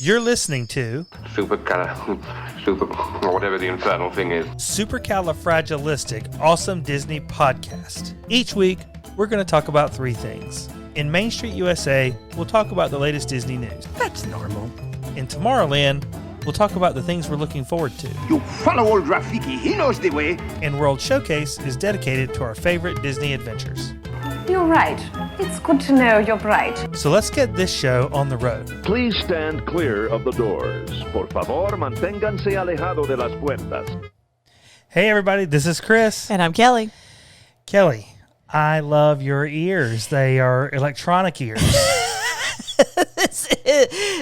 You're listening to Super, whatever the infernal thing is. Supercalifragilistic Awesome Disney Podcast. Each week, we're going to talk about three things. In Main Street USA, we'll talk about the latest Disney news. That's normal. In Tomorrowland, we'll talk about the things we're looking forward to. You follow old Rafiki, he knows the way. And World Showcase is dedicated to our favorite Disney adventures. You're right. It's good to know you're bright. So let's get this show on the road. Please stand clear of the doors. Por favor, manténganse alejado de las puertas. Hey everybody, this is Chris. And I'm Kelly. Kelly, I love your ears. They are electronic ears.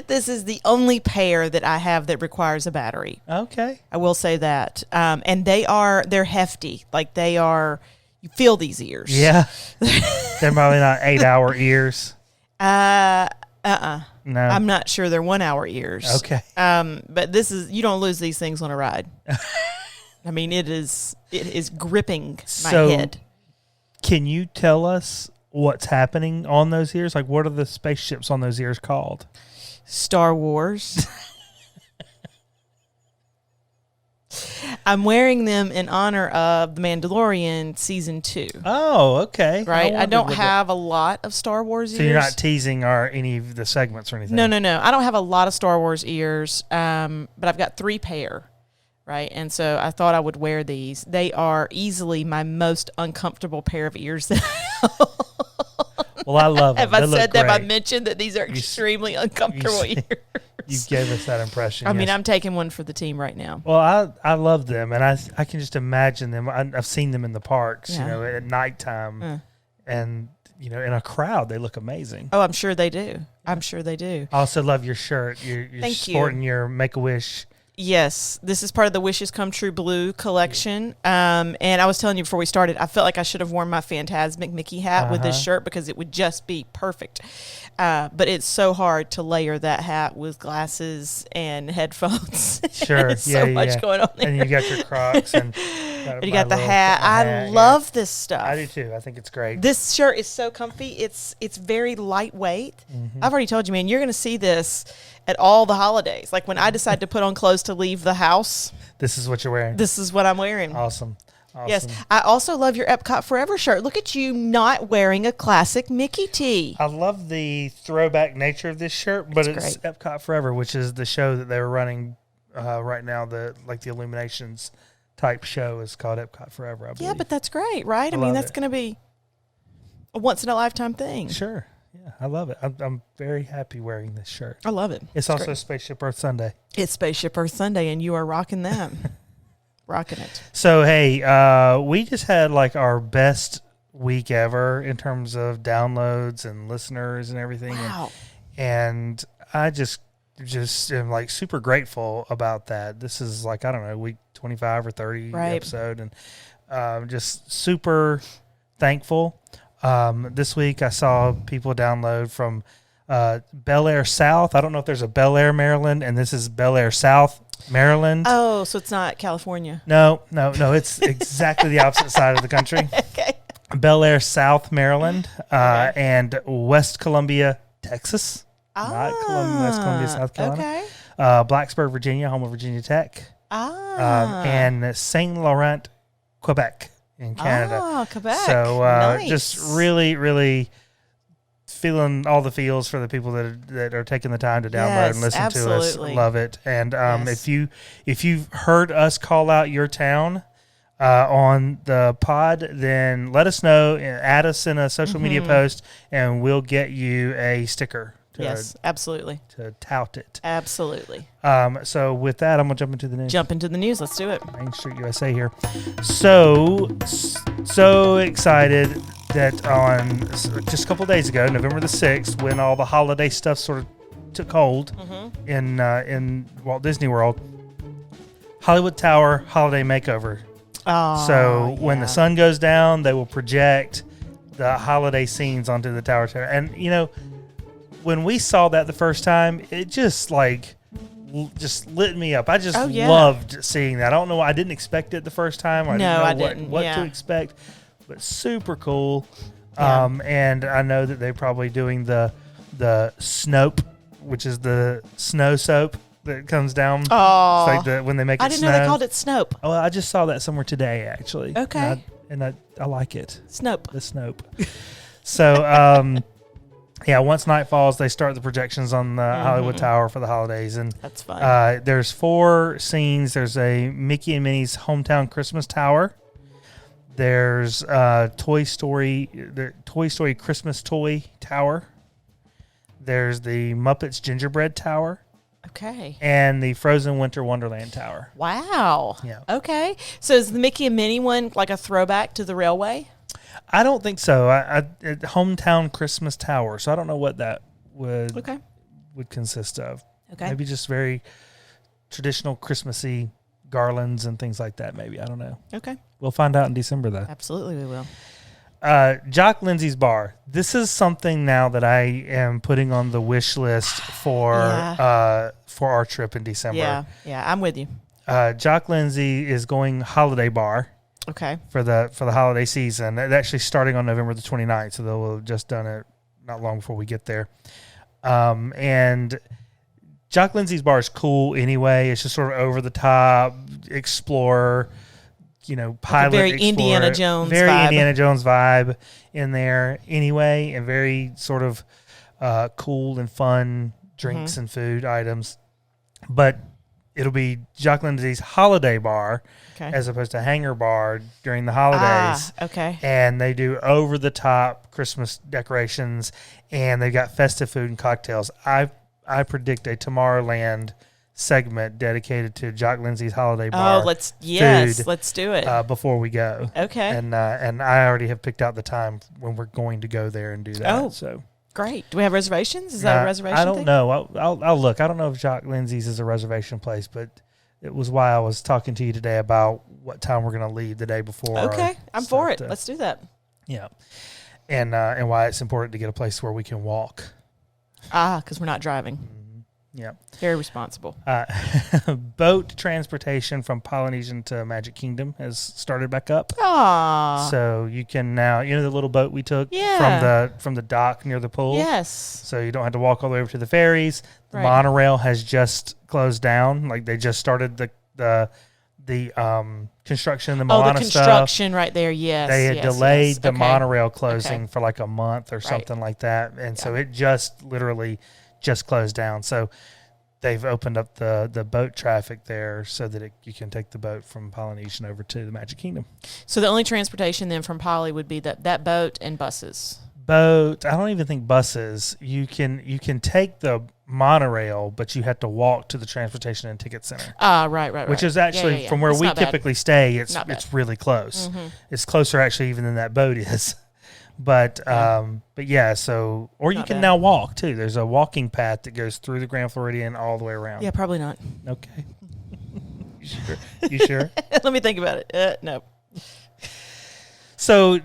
This is the only pair that I have that requires a battery. Okay. I will say that. And they're hefty. Like they are, you feel these ears. Yeah. They're probably not 8-hour ears. No. I'm not sure they're 1 hour ears. Okay. But you don't lose these things on a ride. I mean, it is gripping my head. Can you tell us what's happening on those ears? Like, what are the spaceships on those ears called? Star Wars. I'm wearing them in honor of The Mandalorian Season 2. Oh, okay. Right? I don't have a lot of Star Wars ears. So you're not teasing any of the segments or anything? No. I don't have a lot of Star Wars ears, but I've got 3 pair. Right, and so I thought I would wear these. They are easily my most uncomfortable pair of ears. Well, I love them. Have I said that? Have I mentioned that these are extremely uncomfortable ears? You gave us that impression. I mean, I'm taking one for the team right now. Well, I love them, and I can just imagine them. I've seen them in the parks, at nighttime, and in a crowd, they look amazing. Oh, I'm sure they do. I also love your shirt. You're sporting your Make-A-Wish. Yes, this is part of the Wishes Come True Blue collection. And I was telling you before we started, I felt like I should have worn my Fantasmic Mickey hat with this shirt because it would just be perfect. But it's so hard to layer that hat with glasses and headphones. Sure, There's so much going on there. And you got your Crocs and you got the hat. I love this stuff. I do too. I think it's great. This shirt is so comfy. It's very lightweight. Mm-hmm. I've already told you, man, you're going to see this at all the holidays. Like when I decide to put on clothes to leave the house. This is what you're wearing. This is what I'm wearing. Awesome. Yes. I also love your EPCOT Forever shirt. Look at you not wearing a classic Mickey tee. I love the throwback nature of this shirt, but it's EPCOT Forever, which is the show that they were running right now. The Illuminations type show is called EPCOT Forever, I believe. Yeah, but that's great, right? I mean, that's going to be a once-in-a-lifetime thing. Sure. Yeah, I love it. I'm very happy wearing this shirt. I love it. It's also Spaceship Earth Sunday. It's Spaceship Earth Sunday, and you are rocking that. Rocking it. So, hey, we just had our best week ever in terms of downloads and listeners and everything. Wow. And I just am super grateful about that. This is week 25 or 30 episode, and just super thankful. This week I saw people download from Bel Air South. I don't know if there's a Bel Air, Maryland, and this is Bel Air South, Maryland. Oh, so it's not California. No. It's exactly the opposite side of the country. Okay. Bel Air South, Maryland, and West Columbia, Texas. Not West Columbia, South Carolina. Okay. Blacksburg, Virginia, home of Virginia Tech. And Saint Laurent, Quebec. In Canada. Oh, Quebec. So nice. Just really, really feeling all the feels for the people that are taking the time to download and listen to us. Love it. And if you've heard us call out your town on the pod, then let us know and add us in a social media post, and we'll get you a sticker. Yes, absolutely. To tout it. Absolutely. So with that, I'm going to jump into the news. Jump into the news. Let's do it. Main Street USA here. So excited that on just a couple of days ago, November the 6th, when all the holiday stuff sort of took hold in Walt Disney World, Hollywood Tower holiday makeover. Oh, so when the sun goes down, they will project the holiday scenes onto the tower. And, when we saw that the first time, it just lit me up. I just loved seeing that. I don't know why I didn't expect it the first time. I didn't know what to expect, but super cool. Yeah. And I know that they're probably doing the Snope which is the snow soap that comes down. Oh, It's like when they make it I didn't snow. know they called it Snope. Oh, I just saw that somewhere today, actually. Okay. And I like it. Snope. The Snope. So, once night falls, they start the projections on the Hollywood Tower for the holidays. And That's fun. there's 4 scenes. There's a Mickey and Minnie's Hometown Christmas Tower. There's the Toy Story Christmas Toy Tower. There's the Muppets Gingerbread Tower. Okay. And the Frozen Winter Wonderland Tower. Wow. Yeah. Okay. So is the Mickey and Minnie one like a throwback to the railway? I don't think so. Hometown Christmas Tower. So I don't know what that would consist of. Okay. Maybe just very traditional Christmassy garlands and things like that. Maybe, I don't know. Okay. We'll find out in December though. Absolutely, we will. Jock Lindsay's Bar. This is something now that I am putting on the wish list for our trip in December. Yeah, I'm with you. Jock Lindsay is going holiday bar. Okay. For the holiday season. It's actually starting on November the 29th, so they'll have just done it not long before we get there. And Jock Lindsay's Bar is cool anyway. It's just sort of over the top, explorer, pilot, like very explorer, Indiana Jones very vibe. Indiana Jones vibe in there anyway, and very sort of cool and fun drinks and food items. But it'll be Jock Lindsay's holiday bar as opposed to hangar bar during the holidays. Okay. And they do over the top Christmas decorations, and they've got festive food and cocktails. I predict a Tomorrowland segment dedicated to Jock Lindsay's holiday bar. Oh, let's do it before we go. Okay. And I already have picked out the time when we're going to go there and do that. Oh, so great. Do we have reservations? Is that a reservation I don't thing? know. I'll look. I don't know if Jock Lindsay's is a reservation place, but it was why I was talking to you today about what time we're going to leave the day before. Okay, I'm for it. Let's do that. Yeah, and why it's important to get a place where we can walk. Because we're not driving. Yeah, very responsible. Boat transportation from Polynesian to Magic Kingdom has started back up. So you can now, the little boat we took from the dock near the pool. Yes. So you don't have to walk all the way over to the ferries. The monorail has just closed down. Like they just started the construction, the Moana the construction stuff. right there. Yes. They had delayed the monorail closing for like a month or Right. something like that, and so it just literally just closed down. So they've opened up the boat traffic there so that you can take the boat from Polynesian over to the Magic Kingdom. So the only transportation then from Poly would be that boat and buses. Boat. I don't even think buses. You can take the monorail, but you have to walk to the transportation and ticket center. Right. Which is actually from where we typically stay. It's really close. Mm-hmm. It's closer actually even than that boat is. But yeah, so or you can now walk too. There's a walking path that goes through the Grand Floridian all the way around. Yeah, probably not. Okay. You sure? Let me think about it. No. So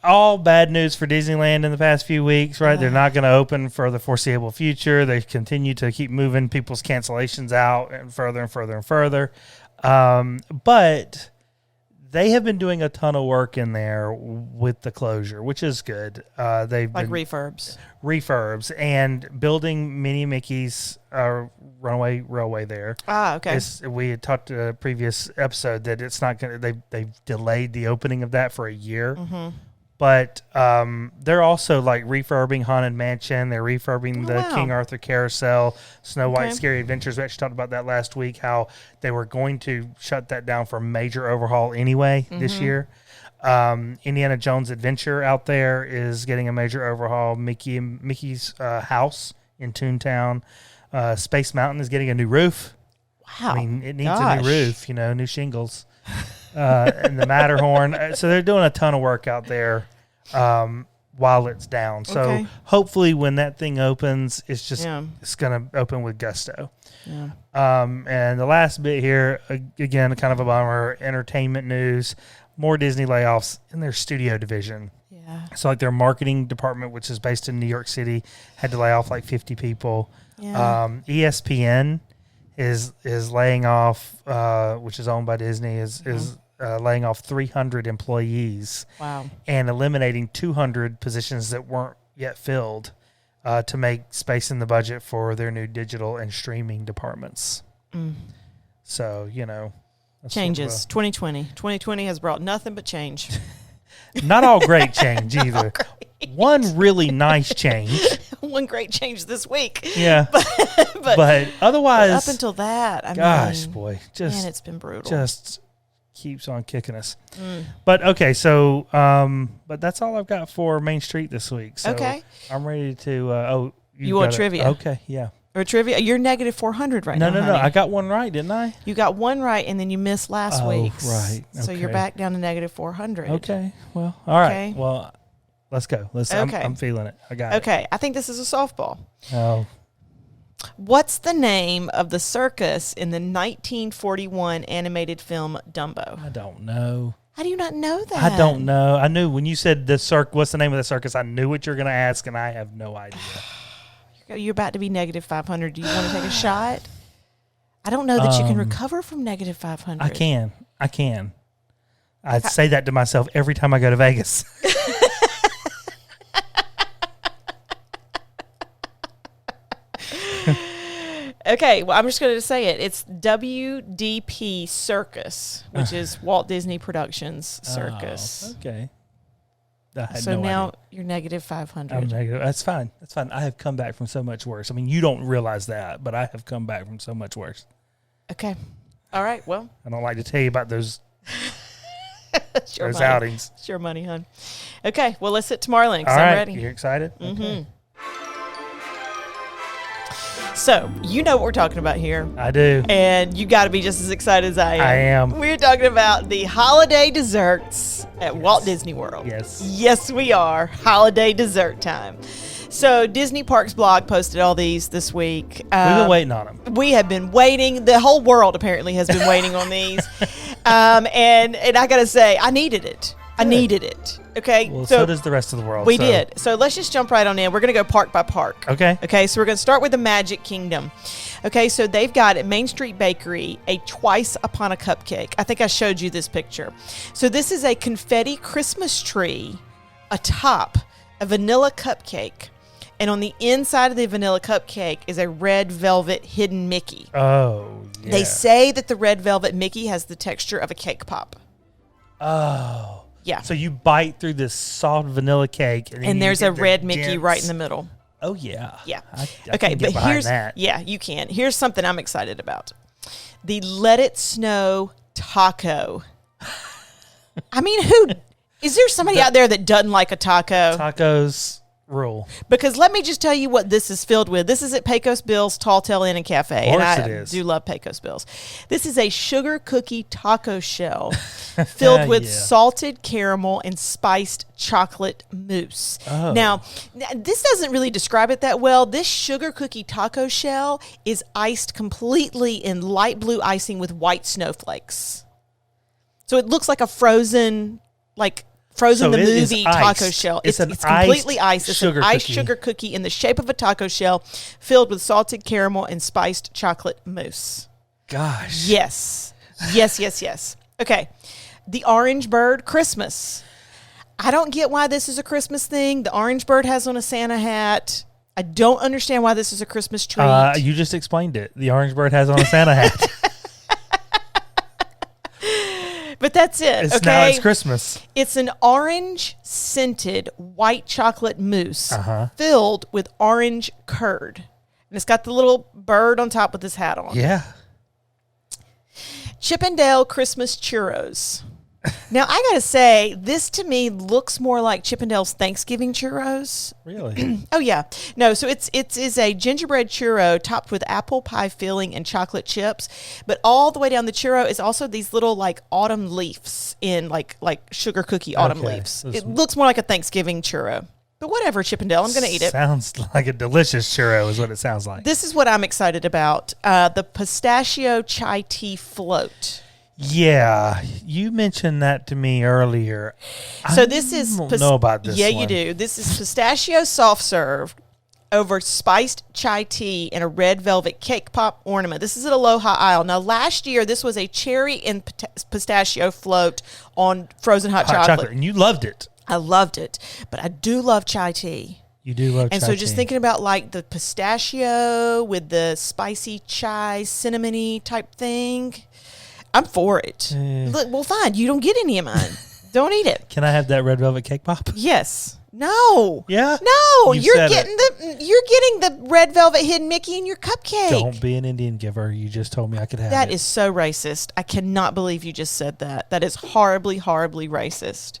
all bad news for Disneyland in the past few weeks, right? They're not going to open for the foreseeable future. They continue to keep moving people's cancellations out and further and further and further. But they have been doing a ton of work in there with the closure, which is good. They've been refurbs and building Minnie and Mickey's runaway railway there. Okay. We had talked to a previous episode that it's not going to. They've delayed the opening of that for a year. Mm-hmm. But they're also like refurbing Haunted Mansion. They're refurbing the King Arthur Carousel, Snow White Scary Adventures. We actually talked about that last week, how they were going to shut that down for major overhaul anyway this year. Indiana Jones Adventure out there is getting a major overhaul. Mickey's house in Toontown. Space Mountain is getting a new roof. Wow. I mean, it needs a new roof, new shingles. And the Matterhorn. So they're doing a ton of work out there while it's down. So hopefully when that thing opens, it's just it's going to open with gusto. Yeah. And the last bit here, again, kind of a bummer, entertainment news, more Disney layoffs in their studio division. Yeah. So like their marketing department, which is based in New York City, had to lay off like 50 people. Yeah. ESPN is laying off, which is owned by Disney, is laying off 300 employees. Wow. And eliminating 200 positions that weren't yet filled to make space in the budget for their new digital and streaming departments. So, that's changes. 2020 has brought nothing but change. Not all great change either. One really nice change. One great change this week. Yeah. But otherwise, up until that, I mean, boy, it's been brutal. Just keeps on kicking us. But okay, so but that's all I've got for Main Street this week. So okay. I'm ready to you want trivia? Okay, yeah. Or trivia? You're negative 400 right now. No. I got one right, didn't I? You got one right, and then you missed last week's. Right. Okay. So you're back down to negative 400. Okay. Well, all right. Well, let's go. I'm feeling it. I got it. Okay. I think this is a softball. Oh. What's the name of the circus in the 1941 animated film Dumbo? I don't know. How do you not know that? I don't know. I knew when you said what's the name of the circus, I knew what you're going to ask, and I have no idea. You're about to be negative 500. Do you want to take a shot? I don't know that you can recover from negative 500. I can. I say that to myself every time I go to Vegas. Okay, well, I'm just going to say it. It's WDP Circus, which is Walt Disney Productions Circus. Okay. So now you're negative 500. I'm negative. That's fine. I have come back from so much worse. I mean, you don't realize that, but I have come back from so much worse. Okay. All right. Well, I don't like to tell you about those those outings. It's your money, hon. Okay. Well, let's hit tomorrow, Lynn, 'cause I'm ready. You excited? Mm-hmm. Okay. So, you know what we're talking about here. I do. And you got to be just as excited as I am. I am. We're talking about the holiday desserts at Walt Disney World. Yes. Yes, we are. Holiday dessert time. So, Disney Parks blog posted all these this week. We've been waiting on them. We have been waiting. The whole world apparently has been waiting on these. And I got to say, I needed it. I needed it. Okay. Well, so does the rest of the world. We did. So let's just jump right on in. We're going to go park by park. Okay. Okay. So we're going to start with the Magic Kingdom. Okay. So they've got at Main Street Bakery a Twice Upon a Cupcake. I think I showed you this picture. So this is a confetti Christmas tree atop a vanilla cupcake. And on the inside of the vanilla cupcake is a red velvet hidden Mickey. Oh, yeah. They say that the red velvet Mickey has the texture of a cake pop. Oh. Yeah. So you bite through this soft vanilla cake, and there's a red Mickey right in the middle. Oh yeah. Yeah. I okay, can get but here's that. Yeah, you can. Here's something I'm excited about: the Let It Snow taco. I mean, is there somebody out there that doesn't like a taco? Tacos rule. Because let me just tell you what this is filled with. This is at Pecos Bill's Tall Tale Inn and Cafe. Of course and it is. Do love Pecos Bill's. This is a sugar cookie taco shell filled with salted caramel and spiced chocolate mousse. Oh. Now, this doesn't really describe it that well. This sugar cookie taco shell is iced completely in light blue icing with white snowflakes. So it looks like a frozen the movie taco shell. It's completely iced. It's an iced sugar cookie in the shape of a taco shell filled with salted caramel and spiced chocolate mousse. Gosh. Yes. Okay. The Orange Bird Christmas. I don't get why this is a Christmas thing. The Orange Bird has on a Santa hat. I don't understand why this is a Christmas treat. You just explained it. The Orange Bird has on a Santa hat. But that's it. Now it's Christmas. It's an orange-scented white chocolate mousse filled with orange curd. And it's got the little bird on top with his hat on. Yeah. Chippendale Christmas churros. Now, I got to say, this to me looks more like Chippendale's Thanksgiving churros. Really? Oh, yeah. No, so it is a gingerbread churro topped with apple pie filling and chocolate chips. But all the way down the churro is also these little, autumn leaves in, like sugar cookie autumn leaves. It looks more like a Thanksgiving churro. But whatever, Chippendale, I'm going to eat it. Sounds like a delicious churro is what it sounds like. This is what I'm excited about. The pistachio chai tea float. Yeah, you mentioned that to me earlier. So this is... I don't know about this Yeah, one. you do. This is pistachio soft serve over spiced chai tea in a red velvet cake pop ornament. This is at Aloha Isle. Now, last year, this was a cherry and pistachio float on frozen hot chocolate. And you loved it. I loved it. But I do love chai tea. You do love And chai so just tea. thinking about like the pistachio with the spicy chai, cinnamony type thing, I'm for it. Look, well, fine. You don't get any of mine. Don't eat it. Can I have that red velvet cake pop? Yes. No. Yeah? No. You You're said getting the red velvet hidden Mickey in your cupcake. Don't be an Indian giver. You just told me I could have That it. is so racist. I cannot believe you just said that. That is horribly, horribly racist.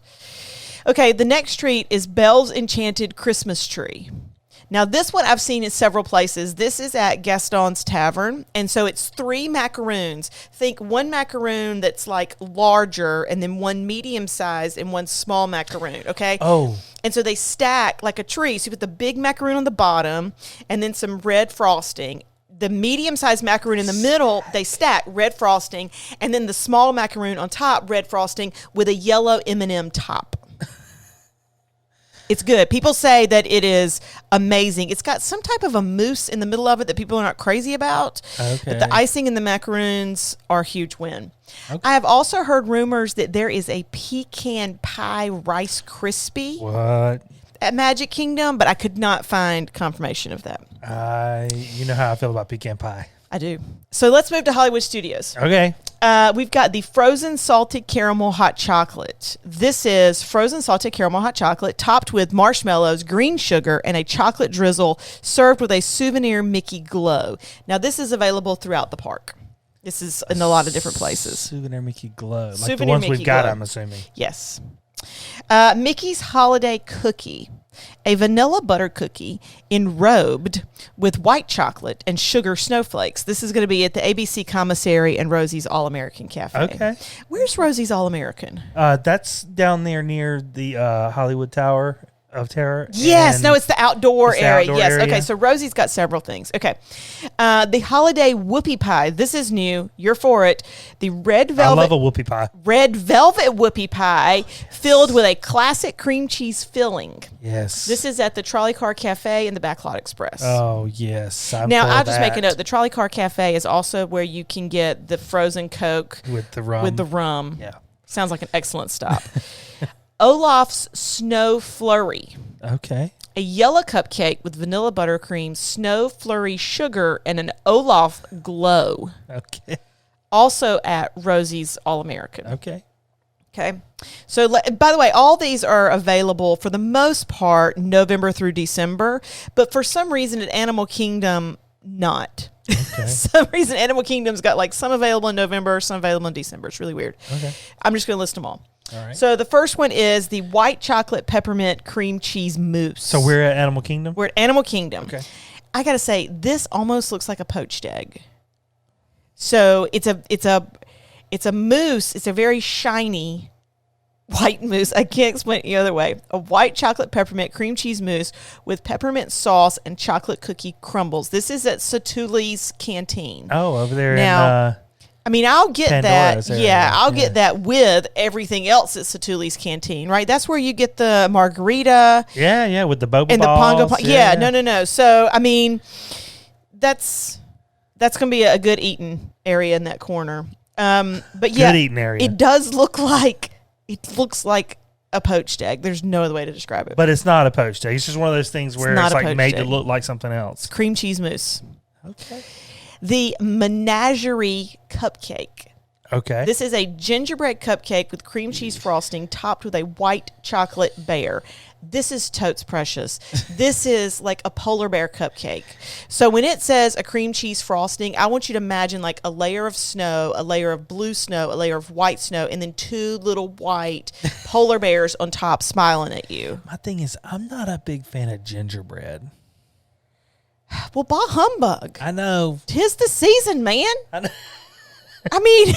Okay, the next treat is Belle's Enchanted Christmas Tree. Now, this one I've seen in several places. This is at Gaston's Tavern, and so it's 3 macaroons. Think one macaroon that's like larger, and then one medium size and one small macaroon, okay? Oh. And so they stack like a tree. So you put the big macaroon on the bottom, and then some red frosting. The medium-sized macaroon in the middle, they stack red frosting, and then the small macaroon on top, red frosting with a yellow M&M top. It's good. People say that it is amazing. It's got some type of a mousse in the middle of it that people are not crazy about. Okay. But the icing and the macaroons are a huge win. Okay. I have also heard rumors that there is a pecan pie Rice Krispie What? at Magic Kingdom, but I could not find confirmation of that. You know how I feel about pecan pie. I do. So let's move to Hollywood Studios. Okay. We've got the frozen salted caramel hot chocolate. This is frozen salted caramel hot chocolate topped with marshmallows, green sugar, and a chocolate drizzle served with a souvenir Mickey glow. Now, this is available throughout the park. This is in a lot of different places. Souvenir Mickey glow. Like the Souvenir ones Mickey we've got, glow. I'm assuming. Yes. Mickey's Holiday Cookie. A vanilla butter cookie enrobed with white chocolate and sugar snowflakes. This is going to be at the ABC Commissary and Rosie's All-American Cafe. Okay. Where's Rosie's All-American? That's down there near the Hollywood Tower of Terror. Yes, and no, it's the outdoor it's the area. outdoor Yes, area. okay, so Rosie's got several things. Okay. The holiday whoopie pie. This is new. You're for it. The red I velvet. love a whoopie pie. Red velvet whoopie pie filled with a classic cream cheese filling. Yes. This is at the Trolley Car Cafe and the Backlot Express. Oh, yes. Now, for I'll just make a that. note. The Trolley Car Cafe is also where you can get the frozen Coke With the rum. with the rum. Yeah. Sounds like an excellent stop. Olaf's Snow Flurry. Okay. A yellow cupcake with vanilla buttercream, snow flurry sugar, and an Olaf glow. Okay. Also at Rosie's All-American. Okay. Okay. So, by the way, all these are available for the most part November through December, but for some reason at Animal Kingdom, not. Okay. Some reason Animal Kingdom's got like some available in November, some available in December. It's really weird. Okay. I'm just going to list them all. All right. So the first one is the white chocolate peppermint cream cheese mousse. So we're at Animal Kingdom? We're at Animal Kingdom. Okay. I gotta say, this almost looks like a poached egg. So it's a mousse. It's a very shiny white mousse. I can't explain it the other way. A white chocolate peppermint cream cheese mousse with peppermint sauce and chocolate cookie crumbles. This is at Satu'li's Canteen. Oh, over there Now, in... I mean, I'll get Pandora's that. area. Yeah, I'll Yeah. get that with everything else at Satu'li's Canteen, right? That's where you get the margarita yeah, with the boba and balls. the pongo. Yeah, no. So, I mean, that's going to be a good eating area in that corner. But yeah, Good eating area. It does look like a poached egg. There's no other way to describe it. But it's not a poached egg. It's just one of those things where not it's a like poached made egg. to look like something else. Cream cheese mousse. Okay. The Menagerie Cupcake. Okay. This is a gingerbread cupcake with cream cheese frosting topped with a white chocolate bear. This is totes precious. This is like a polar bear cupcake. So when it says a cream cheese frosting, I want you to imagine like a layer of snow, a layer of blue snow, a layer of white snow, and then 2 little white polar bears on top smiling at you. My thing is, I'm not a big fan of gingerbread. Well, bah humbug. I know. 'Tis the season, man. I know. I mean,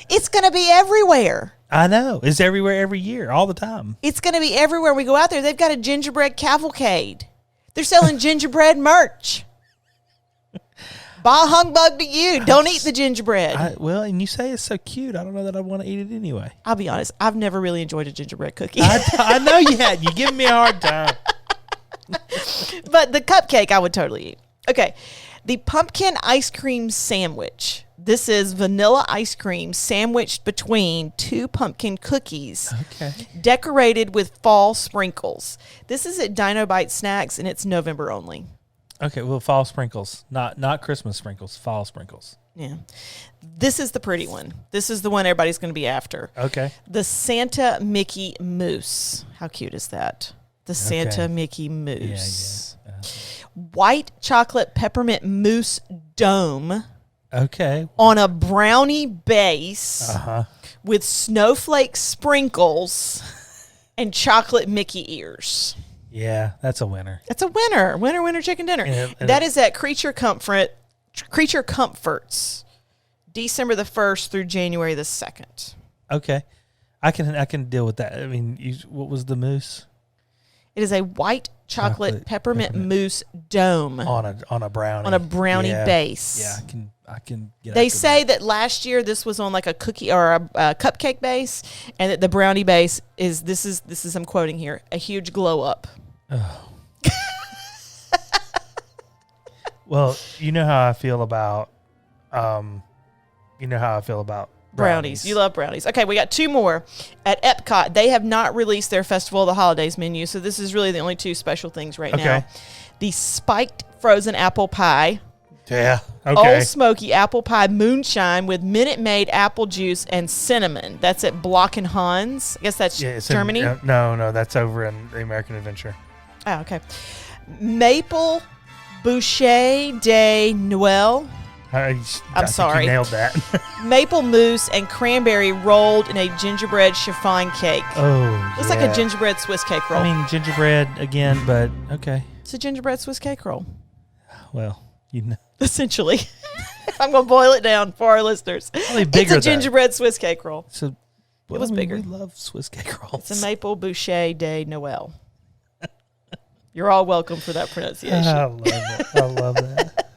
it's going to be everywhere. I know. It's everywhere every year, all the time. It's going to be everywhere we go out there. They've got a gingerbread cavalcade. They're selling gingerbread merch. Bah humbug to you. Don't eat the gingerbread. Well, and you say it's so cute. I don't know that I want to eat it anyway. I'll be honest. I've never really enjoyed a gingerbread cookie. I know you had. You're giving me a hard time. But the cupcake I would totally eat. Okay. The pumpkin ice cream sandwich. This is vanilla ice cream sandwiched between 2 pumpkin cookies. Okay. Decorated with fall sprinkles. This is at Dino Bite Snacks, and it's November only. Okay, well, fall sprinkles. Not Christmas sprinkles, fall sprinkles. Yeah. This is the pretty one. This is the one everybody's going to be after. Okay. The Santa Mickey Mousse. How cute is that? The Santa Mickey Mousse. Yeah. White chocolate peppermint mousse dome. Okay. On a brownie base with snowflake sprinkles and chocolate Mickey ears. Yeah, that's a winner. That's a winner. Winner, chicken dinner. And that is at Creature Comforts, December the 1st through January the 2nd. Okay. I can deal with that. I mean, what was the mousse? It is a white chocolate peppermint mousse dome on a brownie base. Yeah, I can get. They say that last year this was on like a cookie or a cupcake base, and that the brownie base is this is I'm quoting here, a huge glow up. Oh. Well, you know how I feel about brownies. You love brownies. Okay, we got 2 more at EPCOT. They have not released their Festival of the Holidays menu, so this is really the only 2 special things right now. The spiked frozen apple pie. Yeah. Okay. Old Smoky apple pie moonshine with Minute Maid apple juice and cinnamon. That's at Block and Hans. I guess that's Germany. No, that's over in the American Adventure. Oh, okay. Maple Boucher de Noël. I'm sorry. You nailed that. Maple mousse and cranberry rolled in a gingerbread chiffon cake. Oh, looks like a gingerbread Swiss cake roll. I mean, gingerbread again, but okay. It's a gingerbread Swiss cake roll. Well, you know. Essentially. I'm going to boil it down for our listeners. It's a gingerbread Swiss cake roll. So, it was bigger. We love Swiss cake rolls. It's a Maple Boucher de Noël. You're all welcome for that pronunciation. I love it. I love that.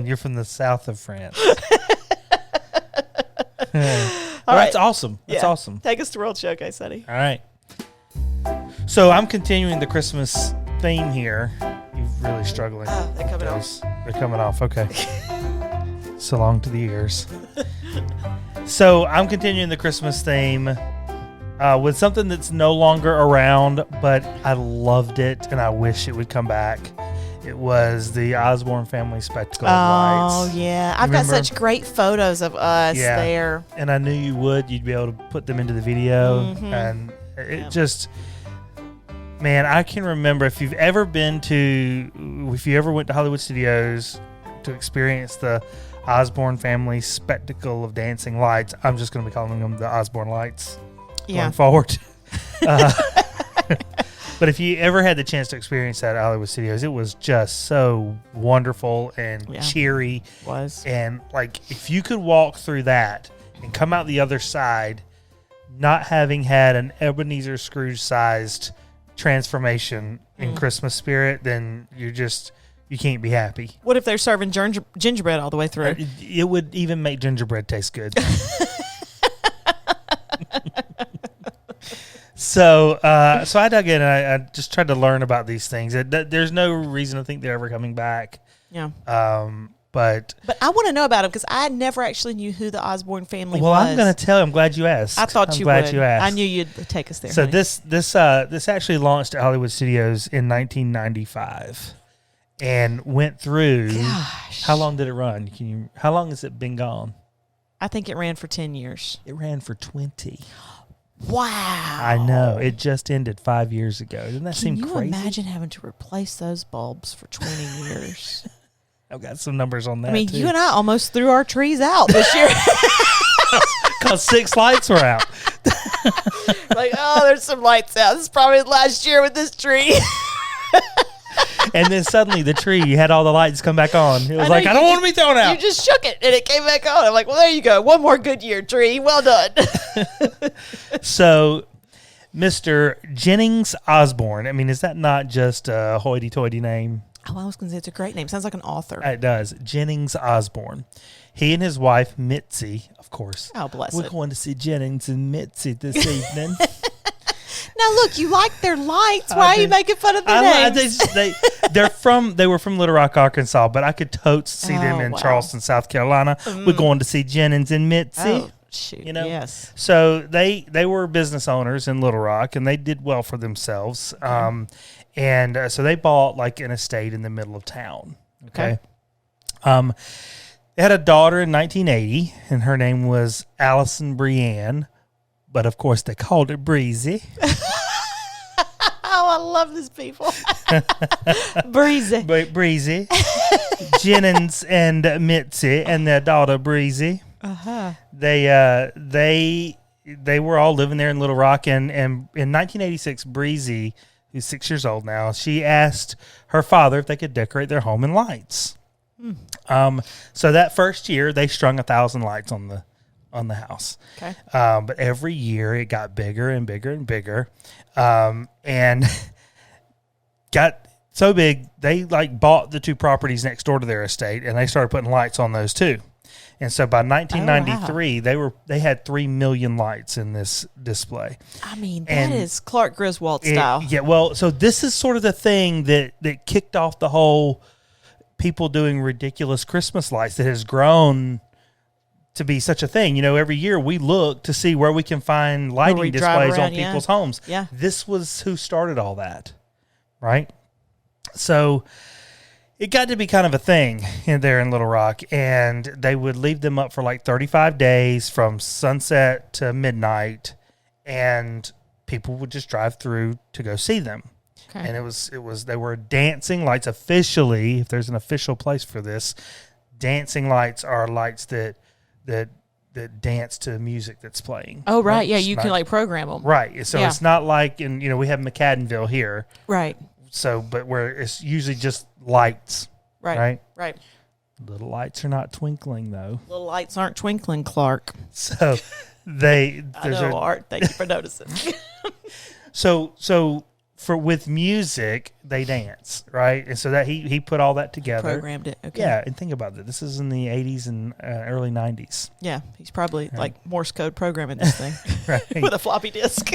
You're from the south of France. All right. That's awesome. That's awesome. Take us to World Showcase, honey. All right. So I'm continuing the Christmas theme here. You're really struggling. They're coming off. They're coming off. Okay. So long to the ears. So I'm continuing the Christmas theme with something that's no longer around, but I loved it and I wish it would come back. It was the Osborne Family spectacle lights. Oh, yeah. I've got such great photos of us there. And I knew you would. You'd be able to put them into the video. Mm-hmm. And it just, man, I can remember if you ever went to Hollywood Studios to experience the Osborne Family spectacle of dancing lights, I'm just going to be calling them the Osborne lights going forward. But if you ever had the chance to experience that at Hollywood Studios, it was just so wonderful and cheery. It was. And like, if you could walk through that and come out the other side, not having had an Ebenezer Scrooge sized transformation in Christmas spirit, then you can't be happy. What if they're serving gingerbread all the way through? It would even make gingerbread taste good. So I dug in and I just tried to learn about these things. There's no reason to think they're ever coming back. Yeah. But I want to know about them because I never actually knew who the Osborne family was. Well, I'm going to tell you. I'm glad you asked. I thought you would. I'm glad you asked. I knew you'd take us there. So honey. this actually launched at Hollywood Studios in 1995 and went through. Gosh. How long did it run? How long has it been gone? I think it ran for 10 years. It ran for 20. Wow. I know. It just ended 5 years ago. Doesn't that seem crazy? Can you imagine having to replace those bulbs for 20 years? I've got some numbers on that, too. You and I almost threw our trees out this year. Because 6 lights were out. There's some lights out. This is probably last year with this tree. And then suddenly the tree, you had all the lights come back on. It was I don't want to be thrown out. You just shook it and it came back on. I'm like, well, there you go. One more good year, tree. Well done. So, Mr. Jennings Osborne, I mean, is that not just a hoity-toity name? Oh, I was going to say it's a great name. Sounds like an author. It does. Jennings Osborne. He and his wife, Mitzi, of course. Oh, bless We're it. going to see Jennings and Mitzi this evening. Now look, you like their lights. Why are you making fun of their names? They were from Little Rock, Arkansas, but I could totes see them in Charleston, South Carolina. We're going to see Jennings and Mitzi. Oh, shoot. Yes. So they were business owners in Little Rock, and they did well for themselves. And so they bought like an estate in the middle of town. Okay. They had a daughter in 1980, and her name was Allison Brienne, but of course they called her Breezy. Oh, I love these people. Breezy. Breezy. Jennings and Mitzi and their daughter Breezy. They were all living there in Little Rock, and in 1986, Breezy, who's 6 years old now, she asked her father if they could decorate their home in lights. So that first year, they strung 1,000 lights on the house. Okay. But every year it got bigger and bigger and bigger, and got so big they like bought the 2 properties next door to their estate, and they started putting lights on those too. And so by 1993, they had 3 million lights in this display. I mean, that is Clark Griswold style. Yeah. Well, so this is sort of the thing that kicked off the whole people doing ridiculous Christmas lights that has grown to be such a thing. Every year we look to see where we can find lighting displays on people's homes. Yeah. This was who started all that, right? So it got to be kind of a thing there in Little Rock, and they would leave them up for like 35 days from sunset to midnight, and people would just drive through to go see them. Okay. And they were dancing lights officially. If there's an official place for this, dancing lights are lights that dance to music that's playing. Oh, right. Yeah, you can like program them. Right. So it's not like we have McAdenville here. Right. So, but where it's usually just lights. Right. Right. Little lights are not twinkling, though. Little lights aren't twinkling, Clark. So I know, Art. Thank you for noticing. So with music, they dance, right? And so that he put all that together. Programmed it. Okay. Yeah, and think about that. This is in the 80s and early 90s. Yeah, he's probably like Morse code programming this thing with a floppy disk.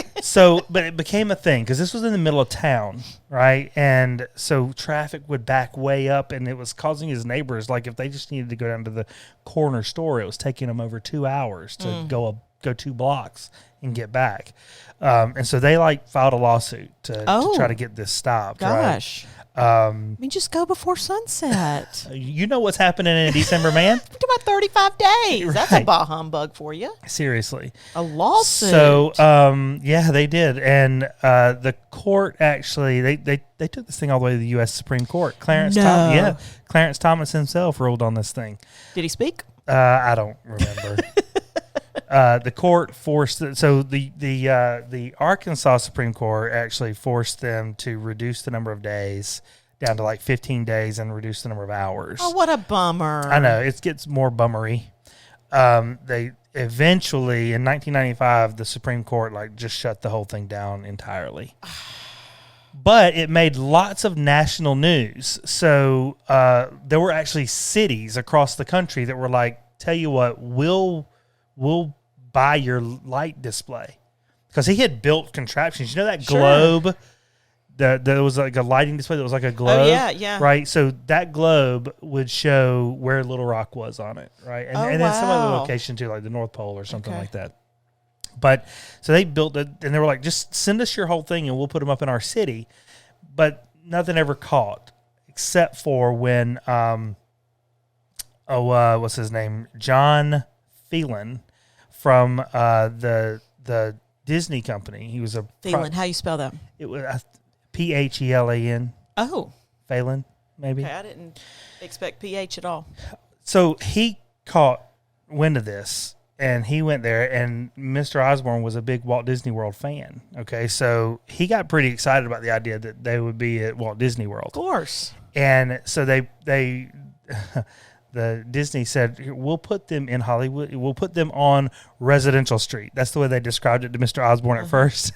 But it became a thing because this was in the middle of town, right? And so traffic would back way up, and it was causing his neighbors, like if they just needed to go down to the corner store, it was taking them over 2 hours to go 2 blocks and get back. And so they filed a lawsuit to try to get this stopped. Gosh. Right? I mean, just go before sunset. You know what's happening in December, man? We're talking about 35 days. Right. That's a bah humbug for you. Seriously. A lawsuit. So, yeah, they did. And the court actually, they took this thing all the way to the U.S. Supreme Court. Clarence Thomas himself ruled on this thing. Did he speak? I don't remember. The court forced the Arkansas Supreme Court actually forced them to reduce the number of days down to like 15 days and reduce the number of hours. Oh, what a bummer. I know, it gets more bummery. They eventually in 1995 the Supreme Court just shut the whole thing down entirely. But it made lots of national news. So there were actually cities across the country that were like, tell you what, we'll buy your light display, because he had built contraptions. You know that globe? There was like a lighting display that was like a globe. Oh, yeah. Right. So that globe would show where Little Rock was on it. Right. And then some other location too, like the North Pole or something like that. But so they built it, and they were like, just send us your whole thing and we'll put them up in our city. But nothing ever caught, except for when, what's his name? John Phelan from the Disney company. He was a Phelan. How you spell that? It was Phelan. Oh, Phelan, maybe. Okay, I didn't expect PH at all. So he caught wind of this, and he went there. And Mr. Osborne was a big Walt Disney World fan. Okay, so he got pretty excited about the idea that they would be at Walt Disney World. Of course. And so they the Disney said, we'll put them in Hollywood. We'll put them on Residential Street. That's the way they described it to Mr. Osborne at first.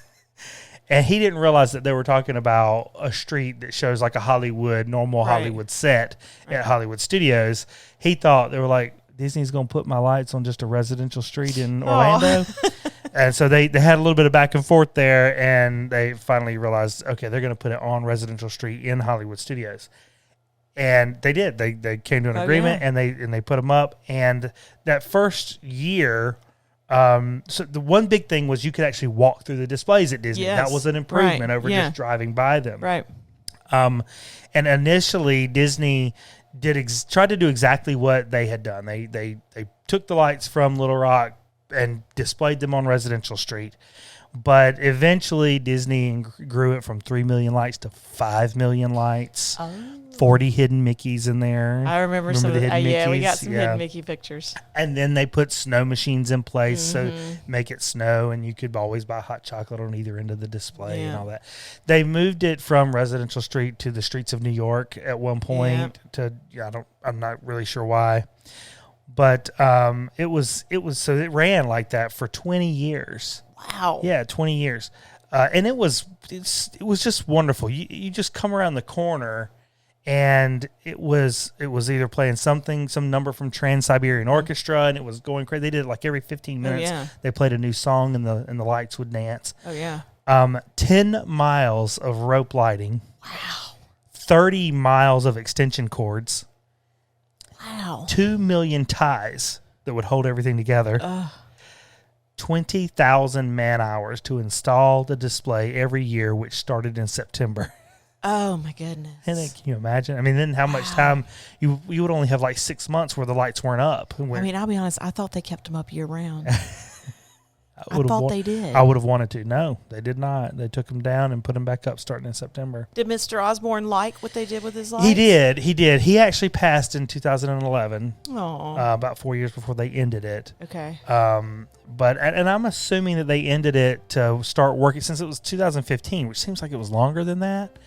And he didn't realize that they were talking about a street that shows like a normal Hollywood set at Hollywood Studios. He thought they were like, Disney's going to put my lights on just a residential street in Orlando. And so they had a little bit of back and forth there, and they finally realized, okay, they're going to put it on Residential Street in Hollywood Studios. And they did. They came to an agreement, and they put them up. And that first year, so the one big thing was you could actually walk through the displays at Disney. Yes. That was an improvement over just driving by them. Right. And initially, Disney tried to do exactly what they had done. They took the lights from Little Rock and displayed them on Residential Street. But eventually, Disney grew it from 3 million lights to 5 million lights. 40 hidden Mickeys in there. I remember some of the hidden Mickeys. Yeah, we got some hidden Mickey pictures. And then they put snow machines in place so make it snow, and you could always buy hot chocolate on either end of the display and all that. They moved it from Residential Street to the streets of New York at one point. I'm not really sure why, but it ran like that for 20 years. Wow. Yeah, 20 years, and it was just wonderful. You just come around the corner. And it was either playing some number from Trans-Siberian Orchestra, and it was going crazy. They did it like every 15 minutes. They played a new song, and the lights would dance. 10 miles of rope lighting. Wow. 30 miles of extension cords. Wow. 2 million ties that would hold everything together. 20,000 man hours to install the display every year, which started in September. Oh my goodness! And then, can you imagine? I mean, then how much time you would only have like 6 months where the lights weren't up. I mean, I'll be honest. I thought they kept them up year round. I thought they did. I would have wanted to. No, they did not. They took them down and put them back up starting in September. Did Mr. Osborne like what they did with his lights? He did. He actually passed in 2011. Oh, about 4 years before they ended it. Okay. But I'm assuming that they ended it to start working since it was 2015, which seems like it was longer than that.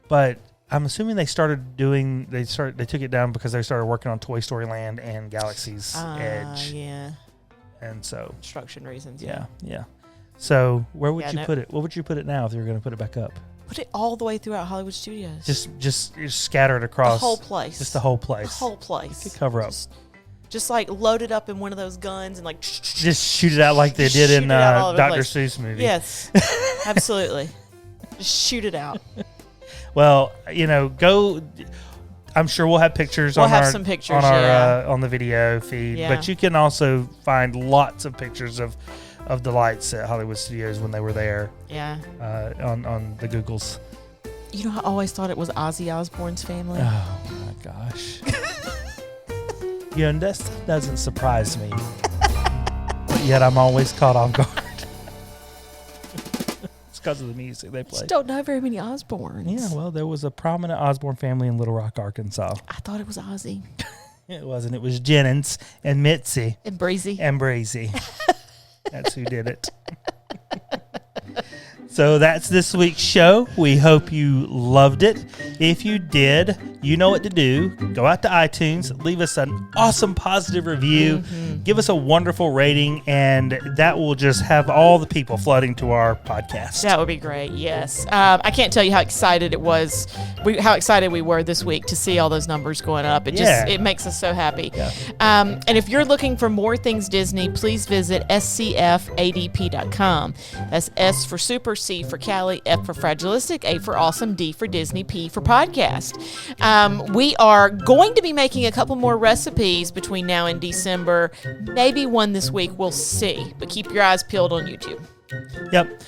But I'm assuming they took it down because they started working on Toy Story Land and Galaxy's Edge. Yeah. And so construction reasons. Yeah. So where would you put it? What would you put it now if you were going to put it back up? Put it all the way throughout Hollywood Studios. Just scatter it across the whole place. Just the whole place. The whole place. You could cover up. Just like load it up in one of those guns and like just shoot it out like they did in Dr. Seuss movie. Yes, absolutely. Just shoot it out. Well, go. I'm sure we'll have pictures on the video feed, but you can also find lots of pictures of the lights at Hollywood Studios when they were there. Yeah. On the Googles. I always thought it was Ozzy Osbourne's family. Oh my gosh. That doesn't surprise me. But yet I'm always caught off guard. Because of the music they play. Just don't know very many Osbournes. Yeah, well, there was a prominent Osborne family in Little Rock, Arkansas. I thought it was Ozzy. It wasn't. It was Jennings and Mitzi. And Breezy. That's who did it. So that's this week's show. We hope you loved it. If you did, you know what to do. Go out to iTunes, leave us an awesome positive review, give us a wonderful rating, and that will just have all the people flooding to our podcast. That would be great, yes. I can't tell you how excited it was, how excited we were this week to see all those numbers going up. It makes us so happy. Yeah. And if you're looking for more things Disney, please visit scfadp.com. That's S for Super, C for Cali, F for Fragilistic, A for Awesome, D for Disney, P for Podcast. We are going to be making a couple more recipes between now and December. Maybe one this week, we'll see. But keep your eyes peeled on YouTube. Yep.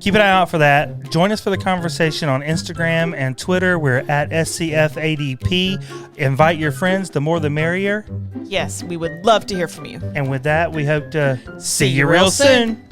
Keep an eye out for that. Join us for the conversation on Instagram and Twitter. We're at SCFADP. Invite your friends. The more the merrier. Yes, we would love to hear from you. And with that, we hope to see you real soon.